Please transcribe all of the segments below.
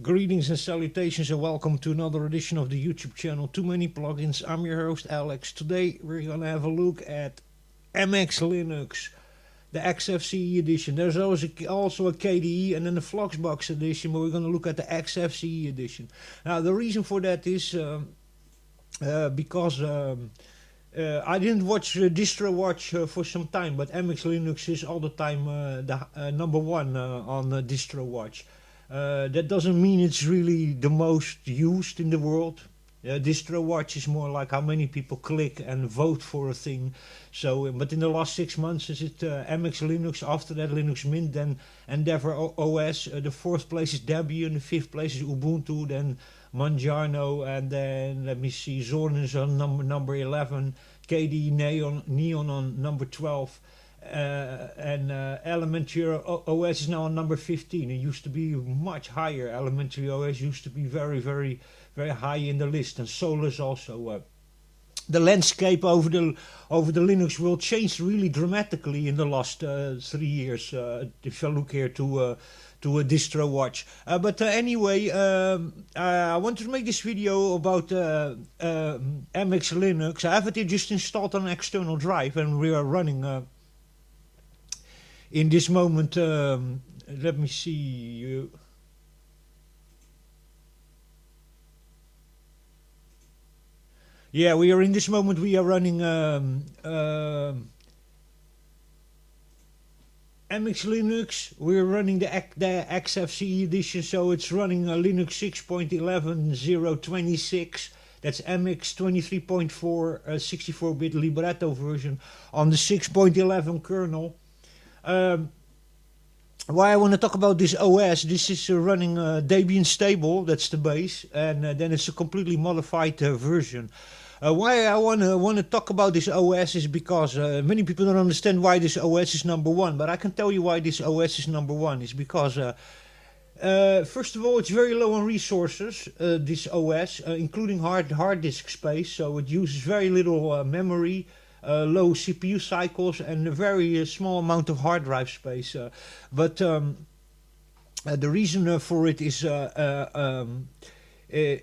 Greetings and salutations and welcome to another edition of the YouTube channel Too Many Plugins. I'm your host Alex. Today we're gonna have a look at MX Linux, the XFCE edition. There's also a KDE and then the Fluxbox edition, but we're gonna look at the XFCE edition. Now the reason for that is because I didn't watch DistroWatch for some time, but MX Linux is all the time the number one on DistroWatch. That doesn't mean it's really the most used in the world. DistroWatch is more like how many people click and vote for a thing. So, but in the last 6 months, is it MX Linux? After that, Linux Mint, then Endeavour OS. The fourth place is Debian. The fifth place is Ubuntu. Then Manjaro, and then let me see, Zorn is on number 11. KDE Neon on number 12. And Elementary OS is now on number 15. It used to be much higher. Elementary OS used to be very, very, very high in the list, and Solus also. The landscape over the Linux world changed really dramatically in the last 3 years. If you look here to a DistroWatch. But anyway, I wanted to make this video about MX Linux. I have it just installed on an external drive, and we are running. In this moment, let me see. Yeah, we are in this moment. We are running MX Linux. We're running the XFCE edition, so it's running Linux 6.11.026. That's MX 23.4 64-bit libretto version on the 6.11 kernel. Why I want to talk about this OS, this is running Debian stable, that's the base, and then it's a completely modified version. Why I want to talk about this OS is because many people don't understand why this OS is number one, but I can tell you why this OS is number one. It's because first of all, it's very low on resources, this OS, including hard disk space, so it uses very little memory. Low CPU cycles and a very small amount of hard drive space. But the reason for it is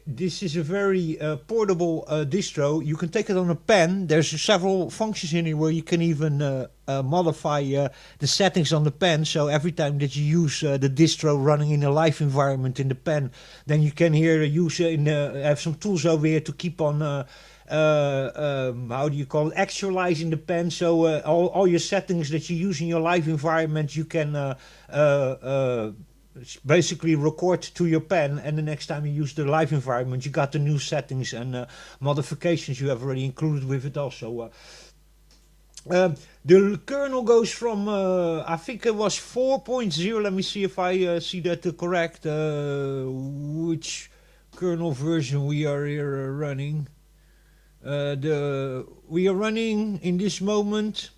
this is a very portable distro. You can take it on a pen. There's several functions in here where you can even modify the settings on the pen. So every time that you use the distro running in a live environment in the pen, then you can here use have some tools over here to keep on how do you call it, actualizing the pen, so all your settings that you use in your live environment you can basically record to your pen, and the next time you use the live environment you got the new settings and modifications you have already included with it also. The kernel goes from I think it was 4.0. Let me see if I see that correct, which kernel version we are here running. We are running in this moment.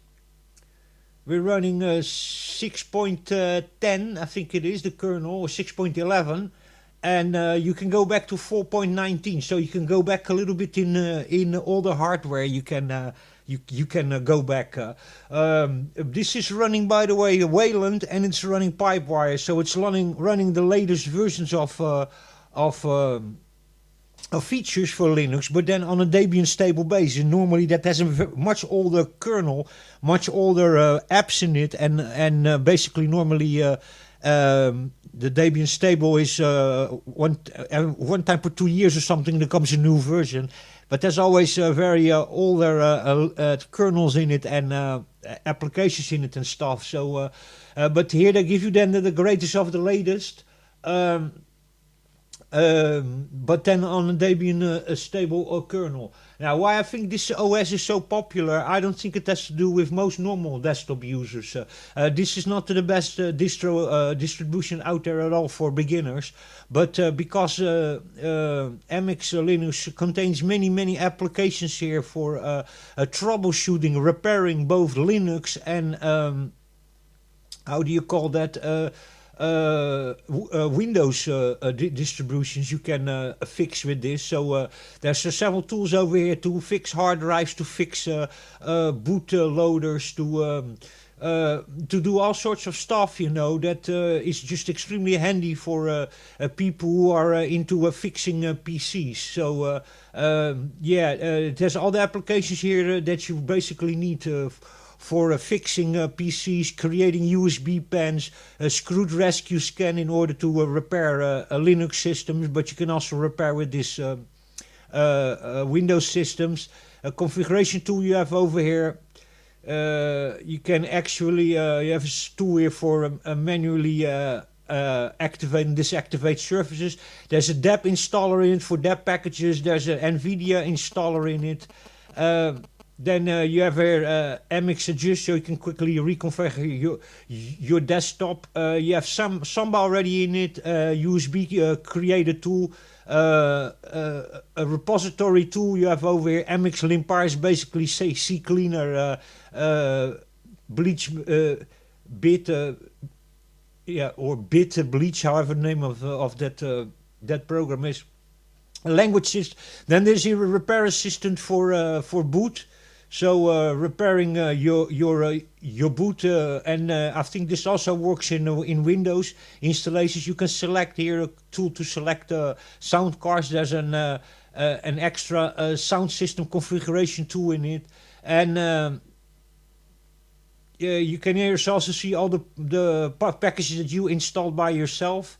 We're running 6.10, I think it is the kernel, or 6.11, and you can go back to 4.19. So you can go back a little bit in all the hardware. You can you can go back. This is running, by the way, Wayland, and it's running Pipewire. So it's running the latest versions of features for Linux, but then on a Debian stable base. And normally that has a much older kernel, much older apps in it, and basically normally the Debian stable is one time per 2 years or something there comes a new version, but there's always very older kernels in it and applications in it and stuff. So but here they give you then the greatest of the latest. But then on a Debian stable kernel. Now, why I think this OS is so popular, I don't think it has to do with most normal desktop users. This is not the best distribution out there at all for beginners, but because MX Linux contains many applications here for troubleshooting, repairing both Linux and how do you call that? Windows distributions you can fix with this. So there's several tools over here to fix hard drives, to fix boot loaders, to to do all sorts of stuff, you know, that is just extremely handy for people who are into fixing PCs. So there's all the applications here that you basically need for fixing PCs, creating USB pens, a screwed rescue scan in order to repair Linux systems, but you can also repair with this Windows systems. A configuration tool you have over here. You can actually, you have a tool here for manually activate and deactivate surfaces. There's a deb installer in it for deb packages. There's an NVIDIA installer in it. Then you have here MX adjust, so you can quickly reconfigure your desktop. You have Samba already in it, USB creator tool, a repository tool you have over here. MX Limpar is basically C cleaner, bleach bit, or bit bleach, however the name of that program is. A language system. Then there's here a repair assistant for boot. So repairing your boot, and I think this also works in Windows installations. You can select here a tool to select sound cards. There's an extra sound system configuration tool in it, and you can here also see all the packages that you installed by yourself.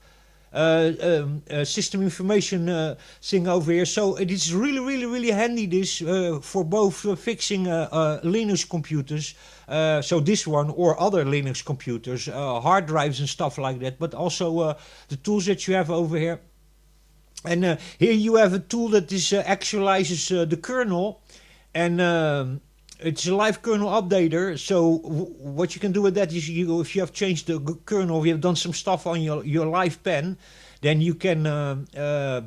System information thing over here. So it is really handy, this for both fixing Linux computers, so this one or other Linux computers, hard drives and stuff like that, but also the tools that you have over here. And here you have a tool that is actualizes the kernel, and it's a live kernel updater. So what you can do with that is, if you have changed the kernel, you have done some stuff on your live pen, then you can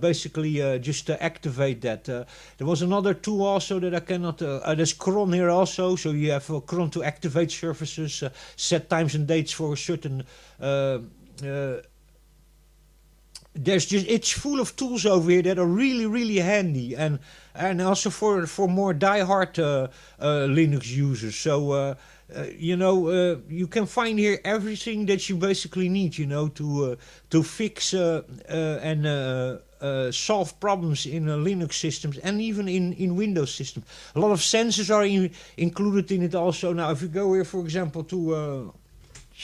basically just activate that. There was another tool also that I cannot, there's cron here also, so you have cron to activate services, set times and dates for a certain it's full of tools over here that are really handy, and also for more die-hard Linux users. So you can find here everything that you basically need, to fix and solve problems in Linux systems, and even in Windows systems. A lot of sensors are included in it also. Now, if you go here, for example, to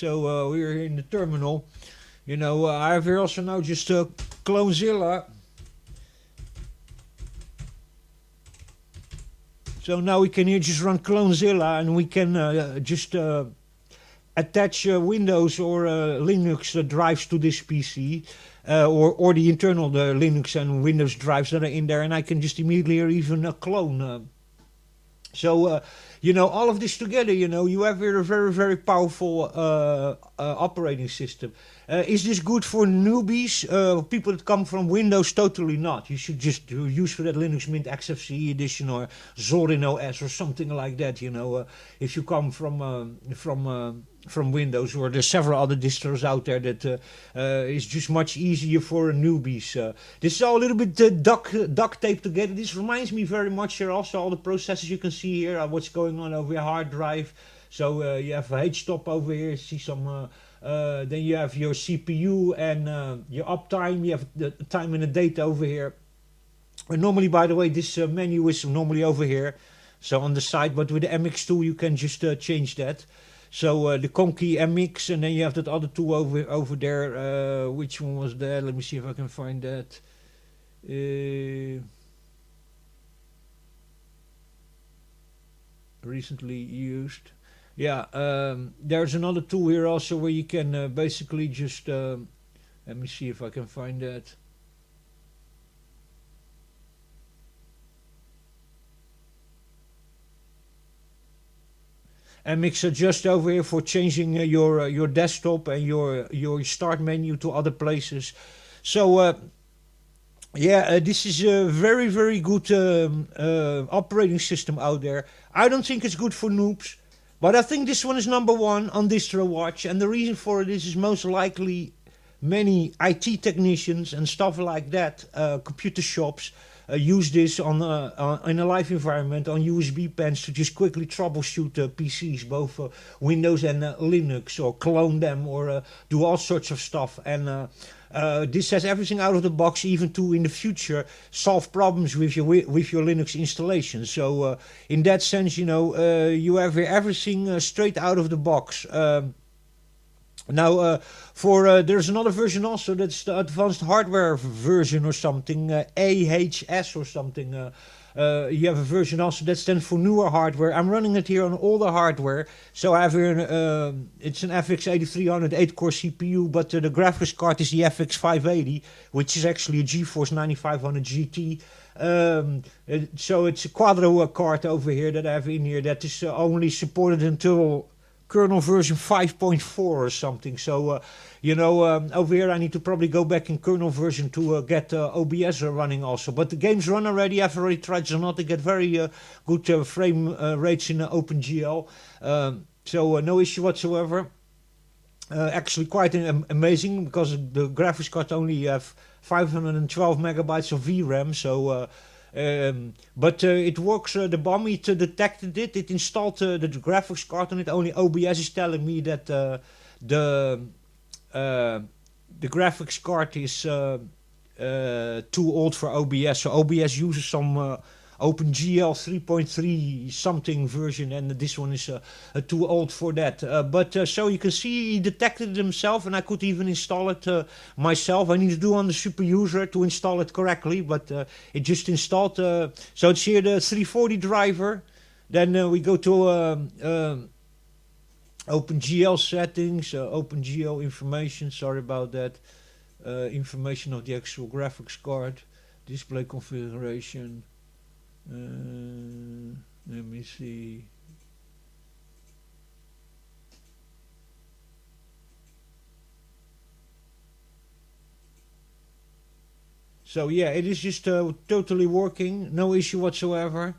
we're here in the terminal. I have here also now just Clonezilla. So now we can here just run Clonezilla, and we can just attach Windows or Linux drives to this PC, or the internal Linux and Windows drives that are in there, and I can just immediately or even clone. So all of this together, you have here a very powerful operating system. Is this good for newbies? People that come from Windows? Totally not. You should just use for that Linux Mint XFCE edition or Zorin OS or something like that. If you come from Windows, or there's several other distros out there that is just much easier for newbies. This is all a little bit duct taped together. This reminds me very much here also all the processes you can see here, what's going on over here, hard drive. So you have a H-top over here, see some, then you have your CPU and your uptime, you have the time and the date over here. And normally, by the way, this menu is normally over here, so on the side, but with the MX tool you can just change that. So the Conky MX, and then you have that other tool over there. Which one was that? Let me see if I can find that. Recently used. Yeah, there's another tool here also where you can basically just... let me see if I can find that. MX adjust over here for changing your desktop and your start menu to other places. So this is a very good operating system out there. I don't think it's good for noobs, but I think this one is #1 on DistroWatch, and the reason for it is most likely many IT technicians and stuff like that, computer shops, use this in a live environment on USB pens to just quickly troubleshoot PCs, both Windows and Linux, or clone them, or do all sorts of stuff. And this has everything out of the box, even to in the future solve problems with your Linux installation. So in that sense, you know, you have everything straight out of the box. Now, there's another version also, that's the advanced hardware version or something, AHS or something. You have a version also that stands for newer hardware. I'm running it here on older hardware, so I have here it's an FX 8300 8-core CPU, but the graphics card is the FX 580, which is actually a GeForce 9500 GT. So it's a Quadro card over here that I have in here that is only supported until kernel version 5.4 or something. So you know, over here I need to probably go back in kernel version to get OBS running also. But the games run already. I've already tried Zonot to get very good frame rates in OpenGL. So no issue whatsoever. Actually quite amazing, because the graphics card only have 512 megabytes of VRAM. So but it works. The bomb, it detected it. It installed the graphics card on it. Only OBS is telling me that the graphics card is too old for OBS. So OBS uses some OpenGL 3.3 something version, and this one is too old for that. But so you can see he detected it himself, and I could even install it myself. I need to do on the super user to install it correctly, but it just installed. So it's here the 340 driver. Then we go to OpenGL settings, OpenGL information. Sorry about that. Information of the actual graphics card, display configuration. Let me see. So yeah, it is just totally working, no issue whatsoever.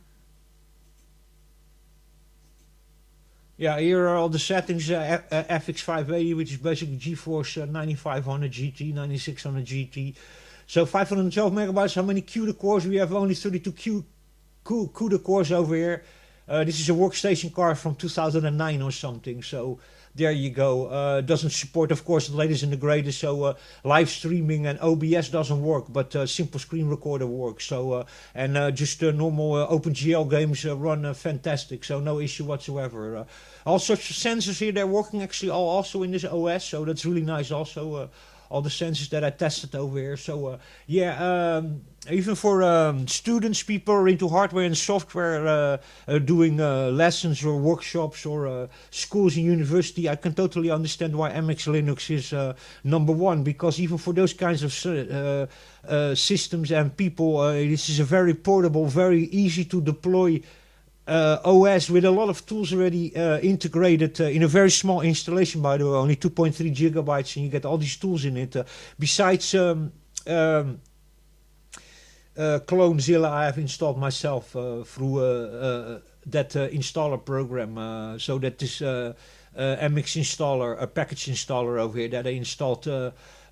Yeah, here are all the settings. FX 580, which is basically GeForce 9500 GT, 9600 GT. So 512 megabytes. How many CUDA cores? We have only 32 CUDA cores over here. This is a workstation card from 2009 or something. So there you go. Doesn't support, of course, the latest and the greatest. So live streaming and OBS doesn't work, but simple screen recorder works. So and just normal OpenGL games run fantastic. So no issue whatsoever. All sorts of sensors here. They're working actually also in this OS. So that's really nice. Also. All the sensors that I tested over here. So yeah, even for students, people are into hardware and software, doing lessons or workshops, or schools and university, I can totally understand why MX Linux is #1, because even for those kinds of systems and people, this is a very portable, very easy to deploy OS with a lot of tools already integrated in a very small installation, by the way, only 2.3 gigabytes, and you get all these tools in it. Besides Clonezilla, I have installed myself through that installer program. So that is MX installer, a package installer over here that I installed.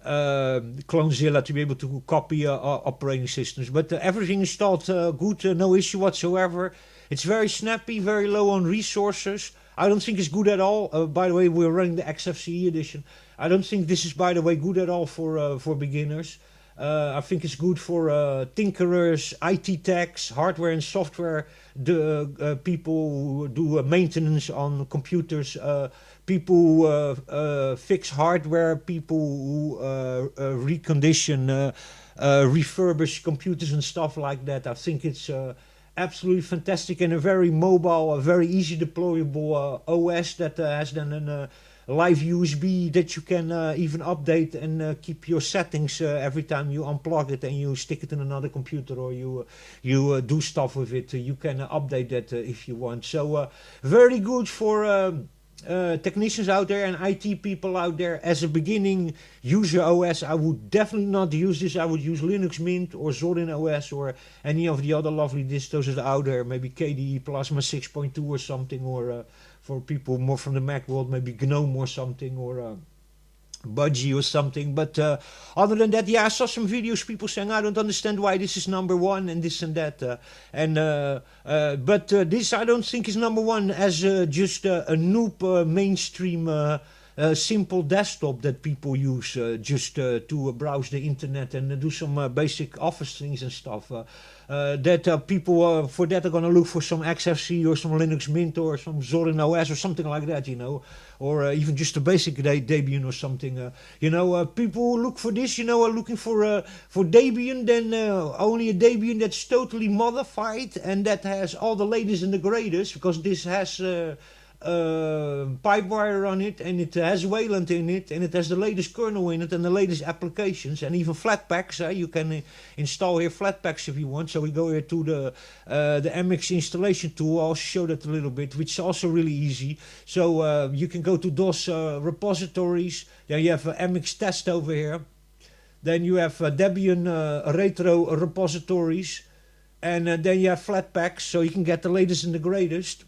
Clonezilla to be able to copy operating systems, but everything installed good, no issue whatsoever. It's very snappy, very low on resources. I don't think it's good at all. By the way, we're running the XFCE edition. I don't think this is, by the way, good at all for beginners. I think it's good for tinkerers, IT techs, hardware and software, the people who do maintenance on computers, people who fix hardware, people who recondition, refurbish computers and stuff like that. I think it's absolutely fantastic, and a very mobile, a very easy deployable OS that has then a live USB that you can even update and keep your settings every time you unplug it and you stick it in another computer, or you do stuff with it. You can update that if you want. So very good for technicians out there and IT people out there. As a beginning user OS, I would definitely not use this. I would use Linux Mint or Zorin OS or any of the other lovely distros that are out there. Maybe KDE Plasma 6.2 or something, or for people more from the Mac world, maybe GNOME or something, or budgie or something. But other than that, yeah, I saw some videos, people saying I don't understand why this is number one and this and that. But this I don't think is number one as just a noob mainstream simple desktop that people use just to browse the internet and do some basic office things and stuff. That people for that are gonna look for some XFC or some Linux Mint or some Zorin OS or something like that, you know, or even just a basic Debian or something. People look for this, are looking for Debian, then only a Debian that's totally modified and that has all the latest and the greatest, because this has Pipewire on it, and it has Wayland in it, and it has the latest kernel in it and the latest applications, and even Flatpaks. You can install here Flatpaks if you want. So we go here to the MX installation tool. I'll show that a little bit, which is also really easy. So you can go to DOS repositories. Then you have MX test over here. Then you have Debian retro repositories, and then you have Flatpaks, so you can get the latest and the greatest.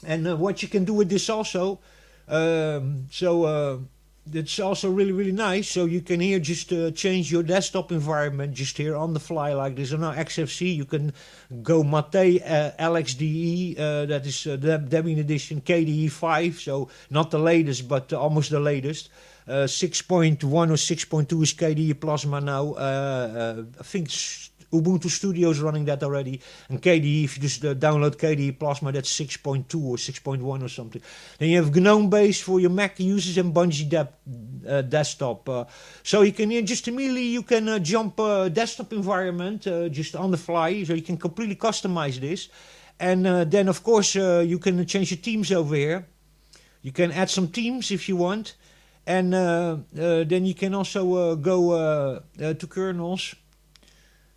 And what you can do with this also, it's also really, really nice. So you can here just change your desktop environment just here on the fly like this. And now XFC, you can go Mate LXDE, that is Debian edition, KDE 5, so not the latest, but almost the latest. 6.1 or 6.2 is KDE Plasma now. I think Ubuntu Studio is running that already, and KDE, if you just download KDE Plasma, that's 6.2 or 6.1 or something. Then you have GNOME Base for your Mac users and Bungie desktop. So you can just immediately you can jump desktop environment just on the fly, so you can completely customize this. And then of course you can change your themes over here. You can add some themes if you want, and then you can also go to kernels.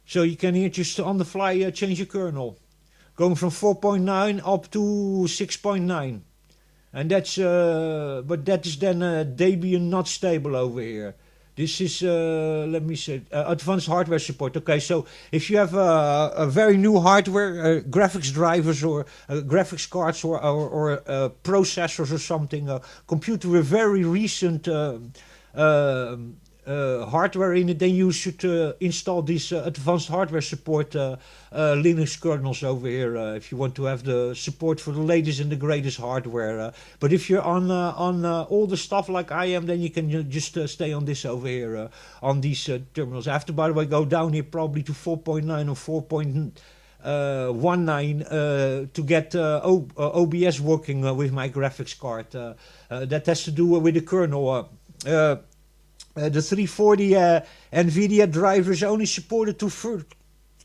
So you can here just on the fly change your kernel, going from 4.9 up to 6.9, and that's but that is then Debian not stable over here. This is let me say advanced hardware support. Okay, so if you have a very new hardware, graphics drivers or graphics cards or processors or something, a computer with very recent hardware in it, then you should install these advanced hardware support Linux kernels over here if you want to have the support for the latest and the greatest hardware. But if you're on older stuff like I am, then you can just stay on this over here on these terminals. I have to, by the way, go down here probably to 4.9 or 4.19 to get OBS working with my graphics card. That has to do with the kernel. The 340 NVIDIA driver is only supported to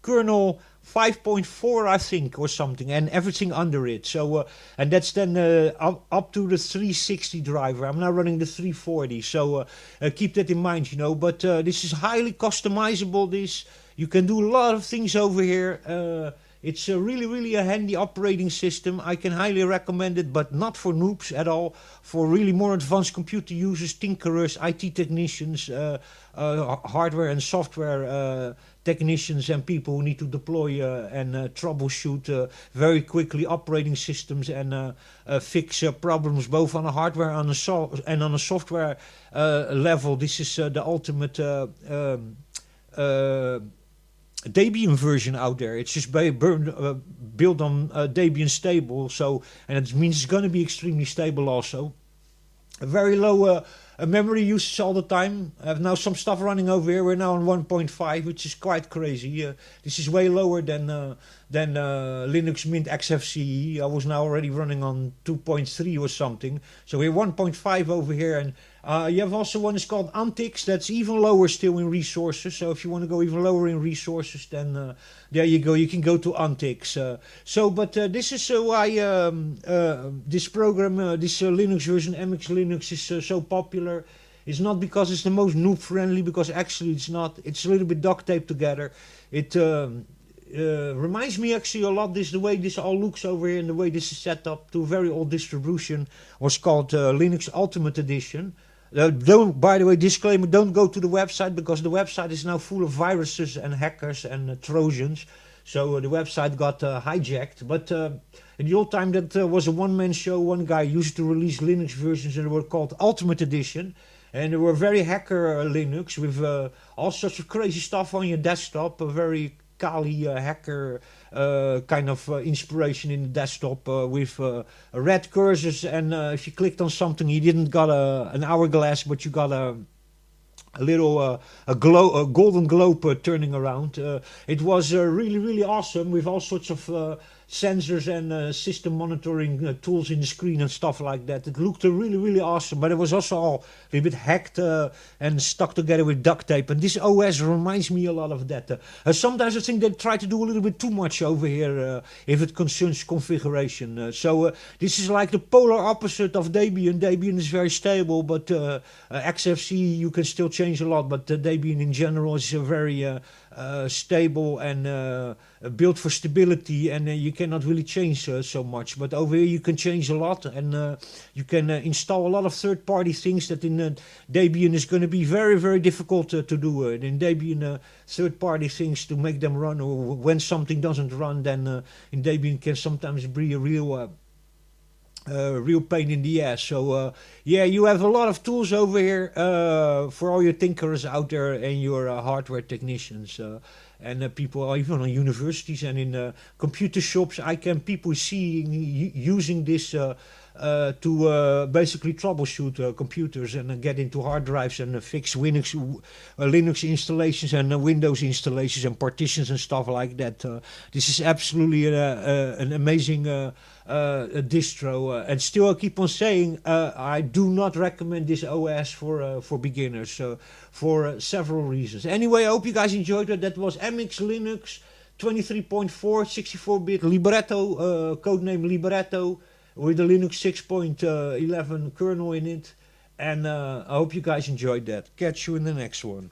kernel 5.4, I think, or something, and everything under it. So, and that's then up to the 360 driver. I'm now running the 340, so keep that in mind, But this is highly customizable. You can do a lot of things over here. It's really, really a handy operating system. I can highly recommend it, but not for noobs at all. For really more advanced computer users, tinkerers, IT technicians, hardware and software technicians, and people who need to deploy and troubleshoot very quickly operating systems and fix problems both on a hardware and on a software level. This is the ultimate Debian version out there. It's just built on Debian stable, and it means it's going to be extremely stable also. A very low memory usage all the time. I have now some stuff running over here. We're now on 1.5, which is quite crazy. This is way lower than Linux Mint XFCE. I was now already running on 2.3 or something. So we're 1.5 over here, and you have also one is called Antix. That's even lower still in resources. So if you want to go even lower in resources, then there you go. You can go to Antix. But this is why this program, this Linux version, MX Linux, is so popular. It's not because it's the most noob friendly, because actually it's not. It's a little bit duct taped together. It reminds me actually a lot the way this all looks over here and the way this is set up to a very old distribution. Was called Linux Ultimate Edition. By the way, disclaimer, don't go to the website, because the website is now full of viruses and hackers and Trojans. So the website got hijacked. But in the old time, that was a one-man show. One guy used to release Linux versions, and they were called Ultimate Edition. and they were very hacker Linux with all sorts of crazy stuff on your desktop. A very Kali hacker kind of inspiration in the desktop with red cursors, and if you clicked on something, you didn't got an hourglass, but you got a little a golden globe turning around. It was really awesome with all sorts of sensors and system monitoring tools in the screen and stuff like that. It looked really awesome, but it was also all a little bit hacked and stuck together with duct tape. And this OS reminds me a lot of that. Sometimes I think they try to do a little bit too much over here if it concerns configuration. So this is like the polar opposite of Debian. Debian is very stable, but XFC you can still change a lot. But Debian in general is very stable and built for stability, and you cannot really change so much. But over here you can change a lot, and you can install a lot of third-party things that in Debian is going to be very difficult to do. In Debian, third-party things to make them run, or when something doesn't run, then in Debian can sometimes be a real pain in the ass. So yeah, you have a lot of tools over here for all your tinkers out there and your hardware technicians and people even on universities and in computer shops. I can people seeing using this to basically troubleshoot computers and get into hard drives and fix Linux installations and Windows installations and partitions and stuff like that. This is absolutely an amazing distro, and still I keep on saying I do not recommend this OS for beginners for several reasons. Anyway, I hope you guys enjoyed it. That was MX Linux 23.4 64-bit Libretto, codename Libretto, with the Linux 6.11 kernel in it, and I hope you guys enjoyed that. Catch you in the next one.